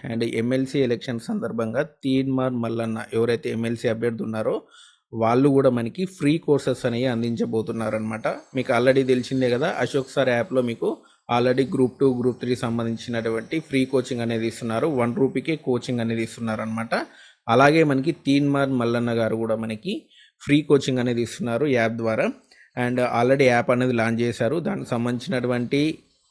And MLC election సందర్భంగా తీన్మార్ మల్లన్న ఎవరైతే MLC అభ్యర్థి ఉన్నారో వాళ్ళు కూడా మనకి ఫ్రీ కోర్సెస్ అనేవి అందించబోతున్నారనమాట. మీకు ఆల్రెడీ తెలిసిందే కదా, అశోక్ సార్ యాప్లో మీకు ఆల్రెడీ గ్రూప్ 2 గ్రూప్ 3 సంబంధించినటువంటి ఫ్రీ కోచింగ్ అనేది ఇస్తున్నారు. 1 రూపీకే కోచింగ్ అనేది ఇస్తున్నారు అనమాట. అలాగే మనకి తీన్మార్ మల్లన్న గారు కూడా మనకి ఫ్రీ కోచింగ్ అనేది ఇస్తున్నారు యాప్ ద్వారా. అండ్ ఆల్రెడీ యాప్ అనేది లాంచ్ చేశారు. దానికి సంబంధించినటువంటి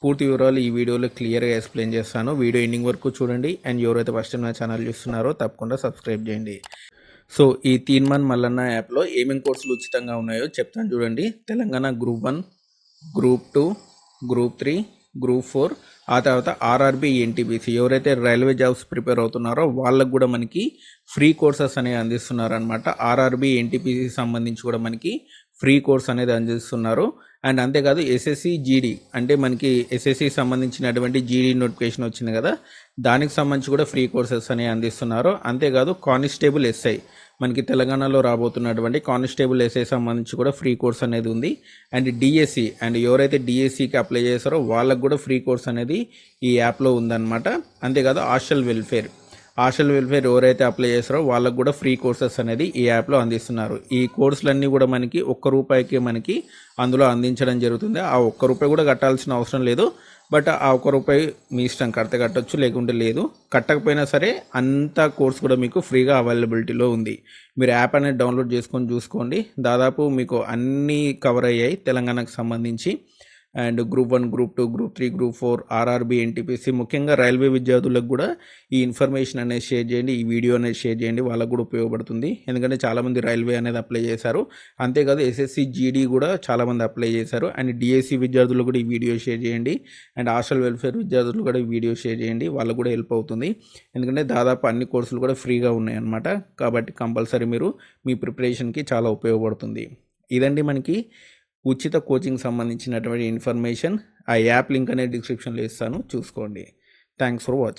పూర్తి వివరాలు ఈ వీడియోలో క్లియర్గా ఎక్స్ప్లెయిన్ చేస్తాను. వీడియో ఎండింగ్ వరకు చూడండి. అండ్ ఎవరైతే ఫస్ట్ నా ఛానల్ చూస్తున్నారో తప్పకుండా సబ్స్క్రైబ్ చేయండి. సో ఈ తీన్మార్ మల్లన్న యాప్లో ఏమేమి కోర్సులు ఉచితంగా ఉన్నాయో చెప్తాను చూడండి. Telangana group 1, group 2, group 3, group 4, ఆ తర్వాత ఆర్ఆర్బి, ఎన్టీపీసీ ఎవరైతే రైల్వే జాబ్స్ ప్రిపేర్ అవుతున్నారో వాళ్ళకు కూడా మనకి ఫ్రీ కోర్సెస్ అనేవి అందిస్తున్నారు అనమాట. ఆర్ఆర్బి, ఎన్టీపీసీ సంబంధించి కూడా మనకి ఫ్రీ కోర్స్ అనేది అందిస్తున్నారు. అండ్ అంతేకాదు ఎస్ఎస్సి జీడీ అంటే మనకి ఎస్ఎస్సి సంబంధించినటువంటి జీడీ నోటిఫికేషన్ వచ్చింది కదా, దానికి సంబంధించి కూడా ఫ్రీ కోర్సెస్ అనేవి అందిస్తున్నారు. అంతేకాదు కానిస్టేబుల్ ఎస్ఐ మనకి తెలంగాణలో రాబోతున్నటువంటి కానిస్టేబుల్ ఎస్ఐ సంబంధించి కూడా ఫ్రీ కోర్స్ అనేది ఉంది. అండ్ డిఎస్సి అండ్ ఎవరైతే డిఎస్సికి అప్లై చేస్తారో వాళ్ళకు కూడా ఫ్రీ కోర్స్ అనేది ఈ యాప్లో ఉందన్నమాట. అంతేకాదు హాస్టల్ వెల్ఫేర్ ఎవరైతే అప్లై చేస్తారో వాళ్ళకు కూడా ఫ్రీ కోర్సెస్ అనేది ఈ యాప్లో అందిస్తున్నారు. ఈ కోర్సులన్నీ కూడా మనకి ₹1 మనకి అందులో అందించడం జరుగుతుంది. ఆ ₹1 కూడా కట్టాల్సిన అవసరం లేదు. బట్ ఆ ₹1 మీ ఇష్టం, కడితే కట్టొచ్చు లేకుంటే లేదు. కట్టకపోయినా సరే అంత కోర్స్ కూడా మీకు ఫ్రీగా అవైలబిలిటీలో ఉంది. మీరు యాప్ అనేది డౌన్లోడ్ చేసుకొని చూసుకోండి. దాదాపు మీకు అన్నీ కవర్ అయ్యాయి తెలంగాణకు సంబంధించి. And group 1, group 2, group 3, group 4, RRB, NTPC ముఖ్యంగా రైల్వే విద్యార్థులకు కూడా ఈ ఇన్ఫర్మేషన్ అనేది షేర్ చేయండి. ఈ వీడియో అనేది షేర్ చేయండి, వాళ్ళకు కూడా ఉపయోగపడుతుంది. ఎందుకంటే చాలామంది రైల్వే అనేది అప్లై చేశారు. అంతేకాదు ఎస్ఎస్సి జీడీ కూడా చాలామంది అప్లై చేశారు. అండ్ డిఎస్సి విద్యార్థులు కూడా ఈ వీడియో షేర్ చేయండి. అండ్ హాస్టల్ వెల్ఫేర్ విద్యార్థులు కూడా ఈ వీడియో షేర్ చేయండి, వాళ్ళకు కూడా హెల్ప్ అవుతుంది. ఎందుకంటే దాదాపు అన్ని కోర్సులు కూడా ఫ్రీగా ఉన్నాయన్నమాట. కాబట్టి కంపల్సరీ మీరు మీ ప్రిపరేషన్కి చాలా ఉపయోగపడుతుంది. ఇదండి మనకి ఉచిత కోచింగ్ సంబంధించినటువంటి ఇన్ఫర్మేషన్. ఆ యాప్ లింక్ అనేది డిస్క్రిప్షన్లో ఇస్తాను, చూసుకోండి. Thanks for watching.